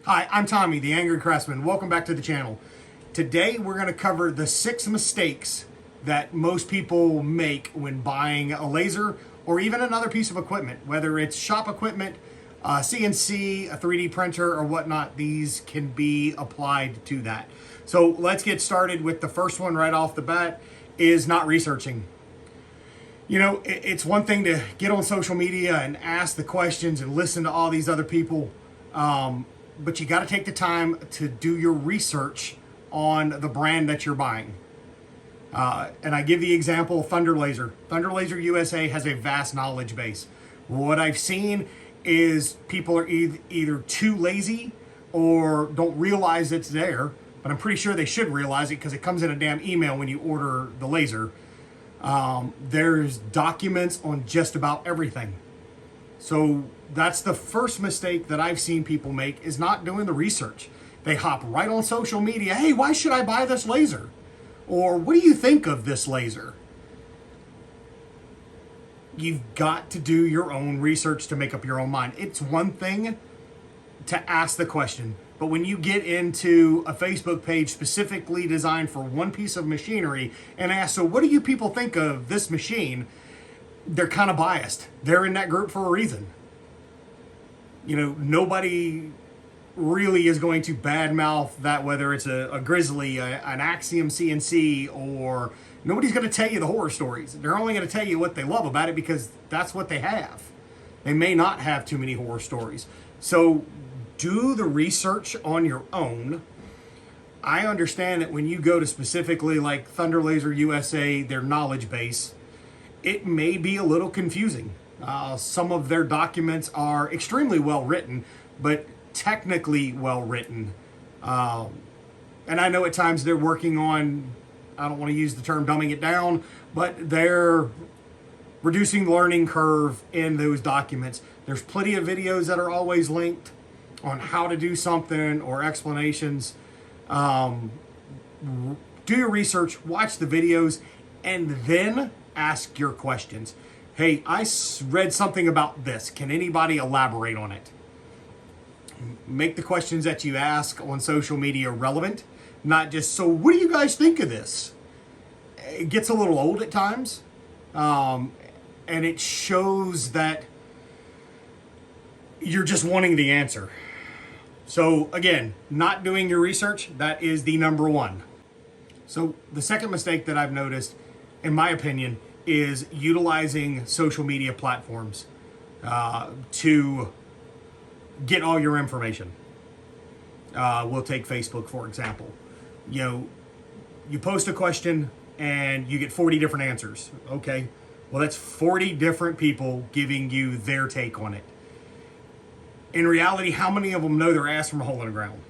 Hi, I'm Tommy, the Angry Craftsman. Welcome back to the channel. Today we're going to cover the 6 mistakes that most people make when buying a laser or even another piece of equipment, whether it's shop equipment, CNC, a 3D printer, or whatnot. These can be applied to that. So let's get started with the first one right off the bat, is not researching. You know, it's one thing to get on social media and ask the questions and listen to all these other people, but you got to take the time to do your research on the brand that you're buying. And I give the example of Thunder Laser. Thunder Laser USA has a vast knowledge base. What I've seen is people are either too lazy or don't realize it's there, but I'm pretty sure they should realize it because it comes in a damn email when you order the laser. There's documents on just about everything. So that's the first mistake that I've seen people make, is not doing the research. They hop right on social media. Hey, why should I buy this laser? Or what do you think of this laser? You've got to do your own research to make up your own mind. It's one thing to ask the question, but when you get into a Facebook page specifically designed for one piece of machinery and ask, so what do you people think of this machine? They're kind of biased. They're in that group for a reason. You know, nobody really is going to badmouth that, whether it's a Grizzly, an Axiom CNC, or nobody's going to tell you the horror stories. They're only going to tell you what they love about it because that's what they have. They may not have too many horror stories. So do the research on your own. I understand that when you go to specifically like Thunder Laser USA, their knowledge base, it may be a little confusing. Some of their documents are extremely well written, but technically well written. And I know at times they're working on, I don't want to use the term dumbing it down, but they're reducing the learning curve in those documents. There's plenty of videos that are always linked on how to do something or explanations. Do your research, watch the videos, and then ask your questions. Hey, I read something about this. Can anybody elaborate on it? Make the questions that you ask on social media relevant, not just, so what do you guys think of this? It gets a little old at times, and it shows that you're just wanting the answer. So again, not doing your research, that is the number one. So the second mistake that I've noticed, in my opinion, is utilizing social media platforms to get all your information. We'll take Facebook, for example. You know, you post a question and you get 40 different answers. Okay, well, that's 40 different people giving you their take on it. In reality, how many of them know their ass from a hole in the ground?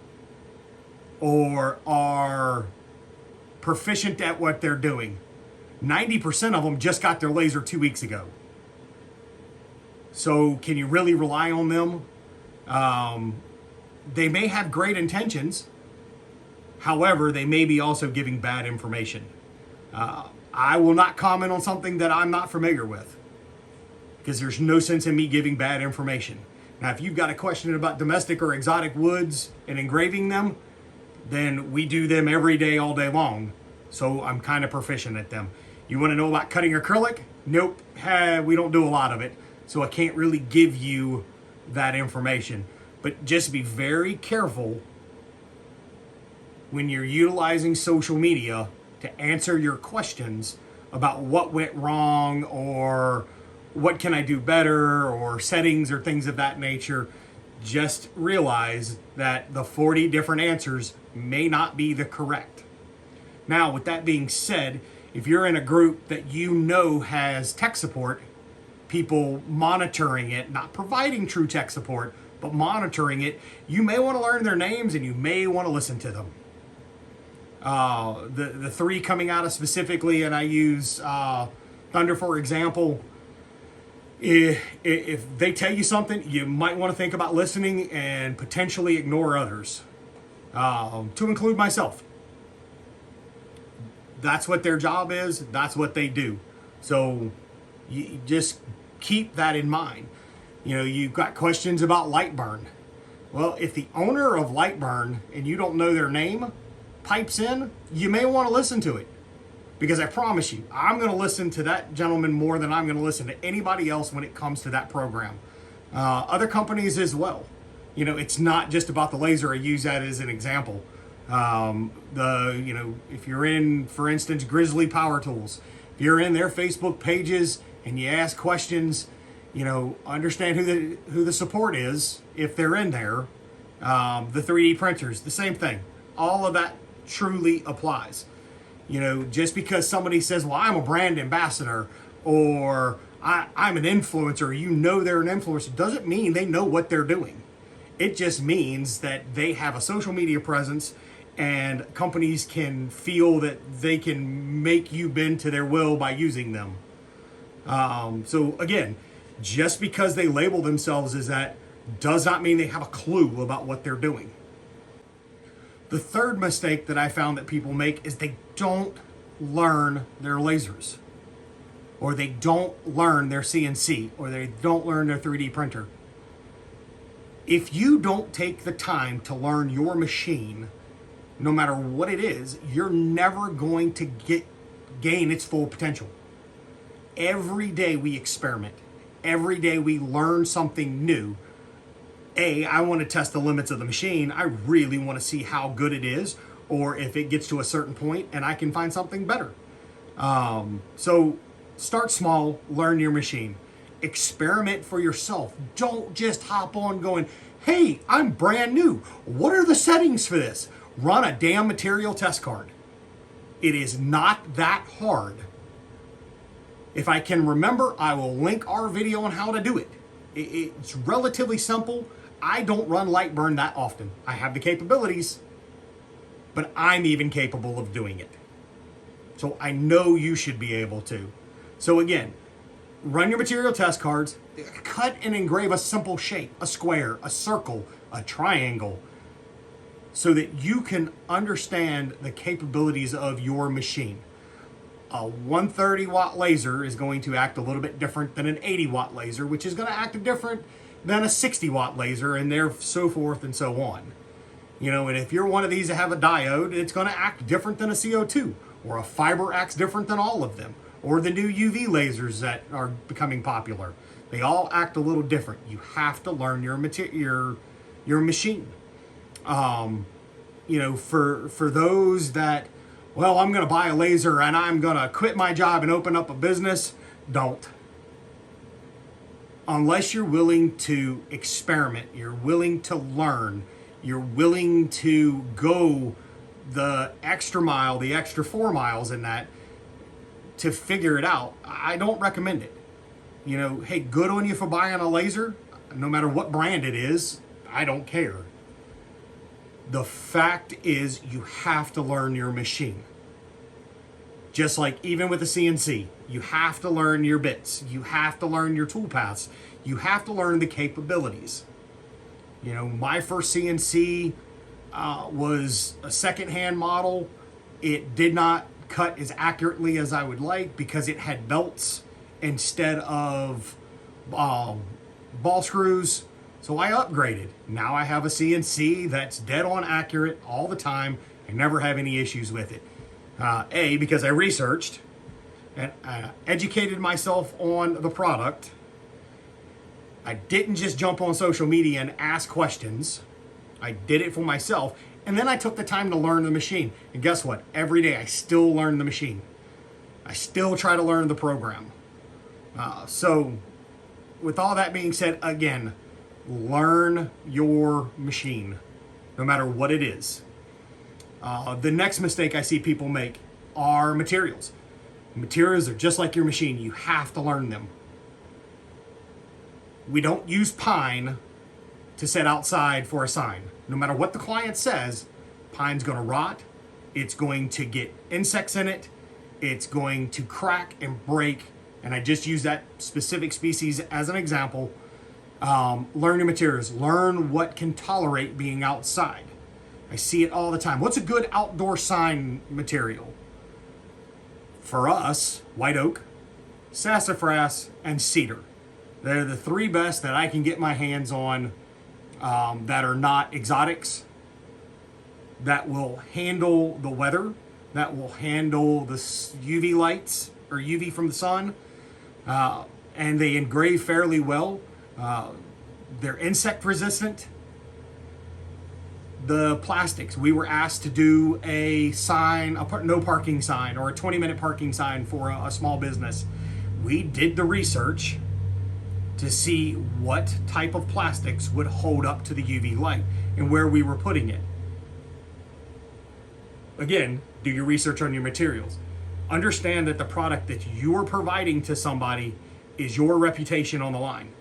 Or are proficient at what they're doing? 90% of them just got their laser 2 weeks ago. So can you really rely on them? They may have great intentions. However, they may be also giving bad information. I will not comment on something that I'm not familiar with, because there's no sense in me giving bad information. Now, if you've got a question about domestic or exotic woods and engraving them, then we do them every day, all day long. So I'm kind of proficient at them. You want to know about cutting acrylic? Nope, we don't do a lot of it. So I can't really give you that information. But just be very careful when you're utilizing social media to answer your questions about what went wrong or what can I do better or settings or things of that nature. Just realize that the 40 different answers may not be the correct. Now, with that being said, if you're in a group that you know has tech support, people monitoring it, not providing true tech support, but monitoring it, you may want to learn their names and you may want to listen to them. The 3 coming out of specifically, and I use Thunder for example, if they tell you something, you might want to think about listening and potentially ignore others, to include myself. That's what their job is. That's what they do. So you just keep that in mind. You know, you've got questions about light burn. Well, if the owner of Lightburn, and you don't know their name, pipes in, you may want to listen to it. Because I promise you, I'm going to listen to that gentleman more than I'm going to listen to anybody else when it comes to that program. Other companies as well. You know, it's not just about the laser. I use that as an example. If you're in, for instance, Grizzly Power Tools, if you're in their Facebook pages and you ask questions, you know, understand who the support is if they're in there. The 3D printers, the same thing. All of that truly applies. You know, just because somebody says, well, I'm a brand ambassador or I'm an influencer, you know they're an influencer, doesn't mean they know what they're doing. It just means that they have a social media presence and companies can feel that they can make you bend to their will by using them. So again, just because they label themselves as that does not mean they have a clue about what they're doing. The third mistake that I found that people make is they don't learn their lasers, or they don't learn their CNC, or they don't learn their 3D printer. If you don't take the time to learn your machine, no matter what it is, you're never going to gain its full potential. Every day we experiment. Every day we learn something new. I want to test the limits of the machine. I really want to see how good it is, or if it gets to a certain point and I can find something better. So start small, learn your machine. Experiment for yourself. Don't just hop on going, hey, I'm brand new. What are the settings for this? Run a damn material test card. It is not that hard. If I can remember, I will link our video on how to do it. It's relatively simple. I don't run Lightburn that often. I have the capabilities, but I'm even capable of doing it. So I know you should be able to. So again, run your material test cards, cut and engrave a simple shape, a square, a circle, a triangle, so that you can understand the capabilities of your machine. A 130 watt laser is going to act a little bit different than an 80 watt laser, which is going to act different than a 60 watt laser, and there so forth and so on. You know, and if you're one of these that have a diode, it's going to act different than a CO2, or a fiber acts different than all of them, or the new UV lasers that are becoming popular. They all act a little different. You have to learn your machine. You know, for those that, well, I'm going to buy a laser and I'm going to quit my job and open up a business, don't. Unless you're willing to experiment, you're willing to learn, you're willing to go the extra mile, the extra 4 miles in that to figure it out, I don't recommend it. You know, hey, good on you for buying a laser, no matter what brand it is, I don't care. The fact is, you have to learn your machine. Just like even with the CNC, you have to learn your bits. You have to learn your tool paths. You have to learn the capabilities. You know, my first CNC was a secondhand model. It did not cut as accurately as I would like because it had belts instead of ball screws. So I upgraded. Now I have a CNC that's dead on accurate all the time. I never have any issues with it. Because I researched and educated myself on the product. I didn't just jump on social media and ask questions. I did it for myself. And then I took the time to learn the machine. And guess what? Every day I still learn the machine. I still try to learn the program. So with all that being said, again, learn your machine, no matter what it is. The next mistake I see people make are materials. Materials are just like your machine. You have to learn them. We don't use pine to set outside for a sign. No matter what the client says, pine's going to rot. It's going to get insects in it. It's going to crack and break. And I just use that specific species as an example. Learn your materials. Learn what can tolerate being outside. I see it all the time. What's a good outdoor sign material? For us, white oak, sassafras, and cedar. They're the 3 best that I can get my hands on that are not exotics, that will handle the weather, that will handle the UV lights or UV from the sun, and they engrave fairly well. They're insect resistant. The plastics, we were asked to do a sign, a no parking sign or a 20-minute parking sign for a small business. We did the research to see what type of plastics would hold up to the UV light and where we were putting it. Again, do your research on your materials. Understand that the product that you're providing to somebody is your reputation on the line.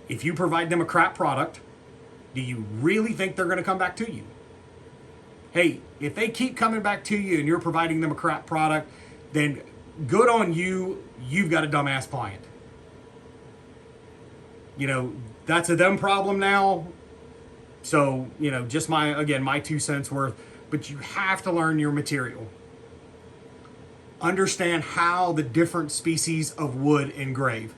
If you provide them a crap product, do you really think they're going to come back to you? Hey, if they keep coming back to you and you're providing them a crap product, then good on you, you've got a dumbass client. You know, that's a them problem now. So, you know, just my 2 cents worth. But you have to learn your material. Understand how the different species of wood engrave.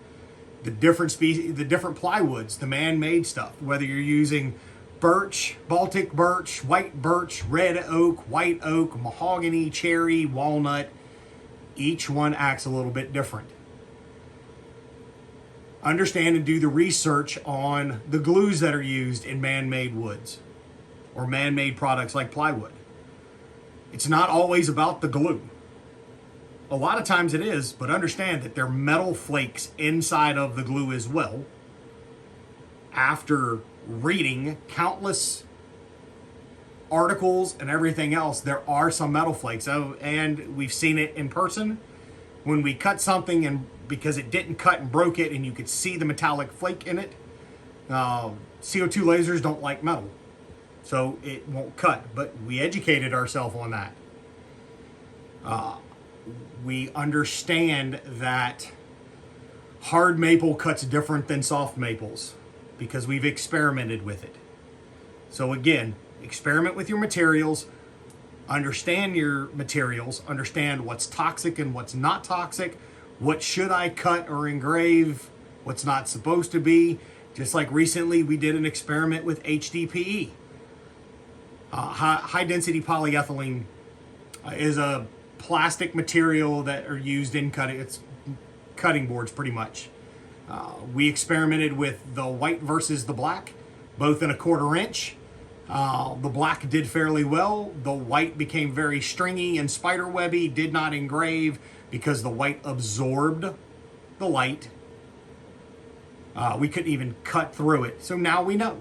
The different plywoods, the man-made stuff, whether you're using birch, Baltic birch, white birch, red oak, white oak, mahogany, cherry, walnut, each one acts a little bit different. Understand and do the research on the glues that are used in man-made woods or man-made products like plywood. It's not always about the glue. A lot of times it is, but understand that there are metal flakes inside of the glue as well. After reading countless articles and everything else, there are some metal flakes. And we've seen it in person when we cut something and because it didn't cut and broke it and you could see the metallic flake in it. CO2 lasers don't like metal, so it won't cut. But we educated ourselves on that. We understand that hard maple cuts different than soft maples because we've experimented with it. So again, experiment with your materials, understand your materials, understand what's toxic and what's not toxic, what should I cut or engrave, what's not supposed to be. Just like recently we did an experiment with HDPE. High density polyethylene is a plastic material that are used in cutting. It's cutting boards pretty much. We experimented with the white versus the black, both in a 1/4 inch. The black did fairly well. The white became very stringy and spiderwebby, did not engrave because the white absorbed the light. We couldn't even cut through it. So now we know.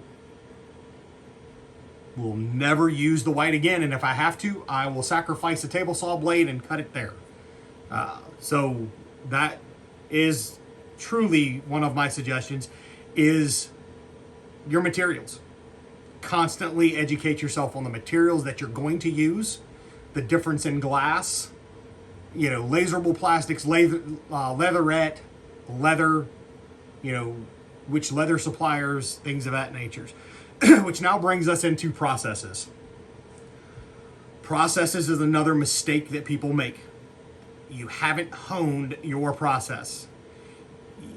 We'll never use the white again, and if I have to, I will sacrifice a table saw blade and cut it there. So that is truly one of my suggestions, is your materials. Constantly educate yourself on the materials that you're going to use, the difference in glass, you know, laserable plastics, leatherette, leather, you know, which leather suppliers, things of that nature. Which now brings us into processes. Processes is another mistake that people make. You haven't honed your process.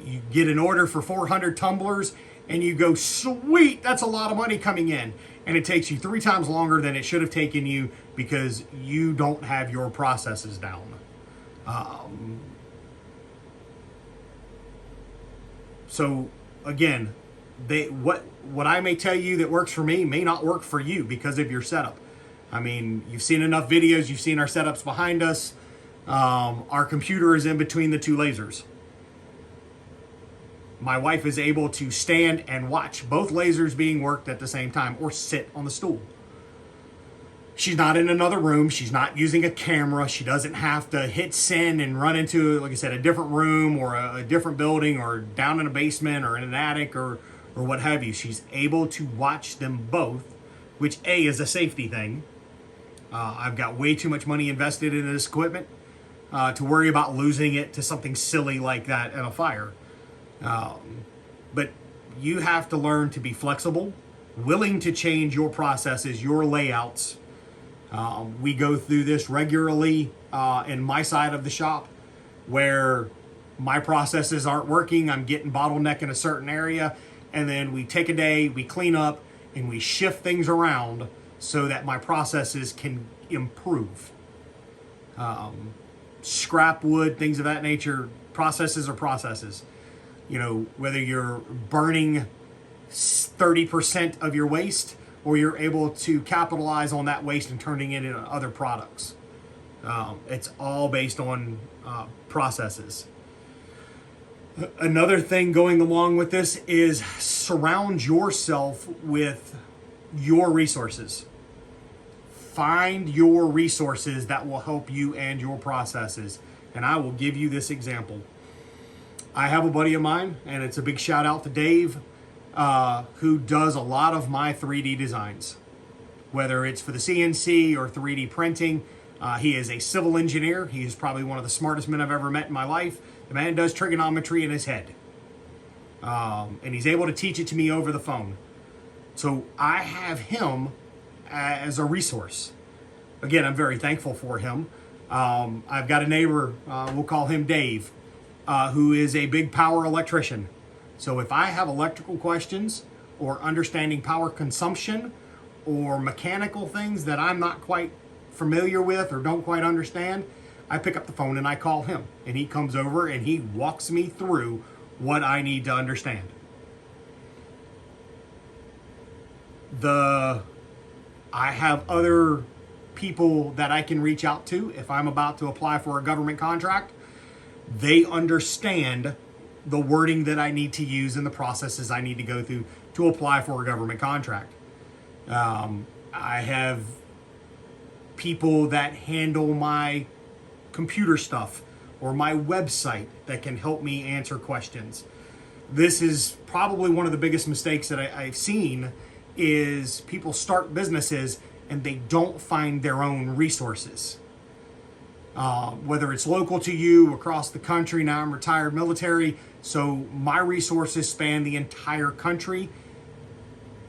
You get an order for 400 tumblers and you go, sweet, that's a lot of money coming in. And it takes you 3 times longer than it should have taken you because you don't have your processes down. So again, what I may tell you that works for me may not work for you because of your setup. I mean, you've seen enough videos, you've seen our setups behind us. Our computer is in between the 2 lasers. My wife is able to stand and watch both lasers being worked at the same time or sit on the stool. She's not in another room. She's not using a camera. She doesn't have to hit send and run into, like I said, a different room or a different building or down in a basement or in an attic or what have you. She's able to watch them both, which A, is a safety thing. I've got way too much money invested in this equipment to worry about losing it to something silly like that in a fire. But you have to learn to be flexible, willing to change your processes, your layouts. We go through this regularly in my side of the shop where my processes aren't working. I'm getting bottleneck in a certain area. and then we take a day, we clean up, and we shift things around so that my processes can improve. Scrap wood, things of that nature, processes are processes. You know, whether you're burning 30% of your waste or you're able to capitalize on that waste and turning it into other products. It's all based on processes. Another thing going along with this is surround yourself with your resources. Find your resources that will help you and your processes. And I will give you this example. I have a buddy of mine, and it's a big shout out to Dave, who does a lot of my 3D designs, whether it's for the CNC or 3D printing. He is a civil engineer. He is probably one of the smartest men I've ever met in my life. The man does trigonometry in his head. And he's able to teach it to me over the phone. So I have him as a resource. Again, I'm very thankful for him. I've got a neighbor, we'll call him Dave, who is a big power electrician. So if I have electrical questions or understanding power consumption or mechanical things that I'm not quite familiar with or don't quite understand, I pick up the phone and I call him, and he comes over and he walks me through what I need to understand. I have other people that I can reach out to if I'm about to apply for a government contract. They understand the wording that I need to use and the processes I need to go through to apply for a government contract. I have people that handle my computer stuff or my website that can help me answer questions. This is probably one of the biggest mistakes that I've seen is people start businesses and they don't find their own resources. Whether it's local to you, across the country. Now I'm retired military, so my resources span the entire country,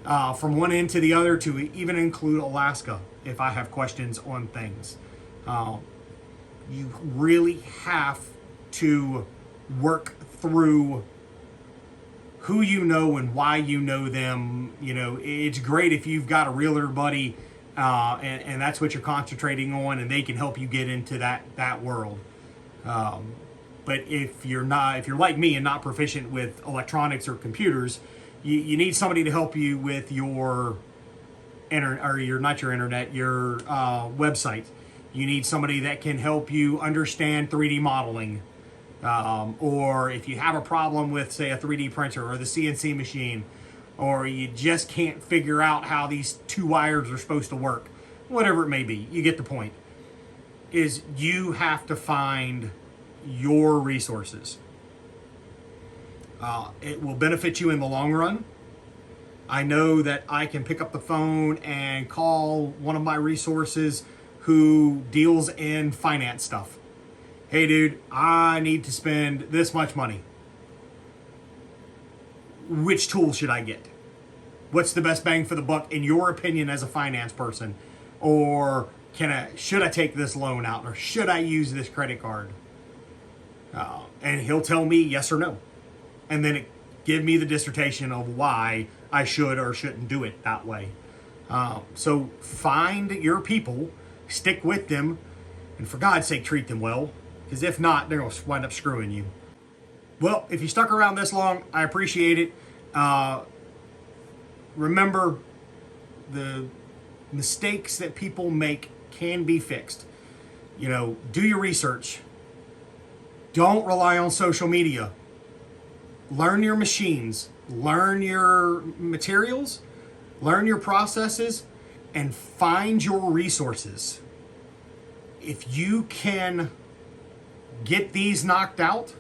from one end to the other, to even include Alaska if I have questions on things. You really have to work through who you know and why you know them. You know, it's great if you've got a realtor buddy and that's what you're concentrating on, and they can help you get into that world. But if you're like me and not proficient with electronics or computers, you need somebody to help you with your website. You need somebody that can help you understand 3D modeling. Or if you have a problem with, say, a 3D printer or the CNC machine, or you just can't figure out how these two wires are supposed to work, whatever it may be, you get the point, is you have to find your resources. It will benefit you in the long run. I know that I can pick up the phone and call one of my resources who deals in finance stuff. Hey dude, I need to spend this much money. Which tool should I get? What's the best bang for the buck in your opinion as a finance person? Or should I take this loan out? Or should I use this credit card? And he'll tell me yes or no. And then give me the dissertation of why I should or shouldn't do it that way. So find your people, stick with them, and for God's sake, treat them well. Because if not, they're going to wind up screwing you. Well, if you stuck around this long, I appreciate it. Remember, the mistakes that people make can be fixed. You know, do your research. Don't rely on social media. Learn your machines. Learn your materials. Learn your processes. And find your resources. If you can get these knocked out,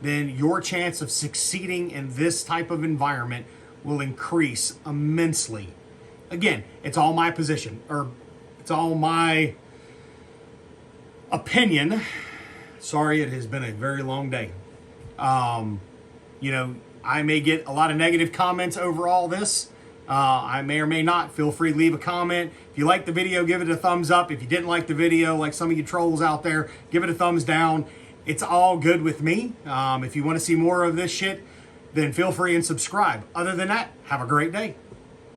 then your chance of succeeding in this type of environment will increase immensely. Again, it's all my position, or it's all my opinion. Sorry, it has been a very long day. You know, I may get a lot of negative comments over all this. I may or may not. Feel free to leave a comment. If you like the video, give it a thumbs up. If you didn't like the video, like some of you trolls out there, give it a thumbs down. It's all good with me. If you want to see more of this shit, then feel free and subscribe. Other than that, have a great day.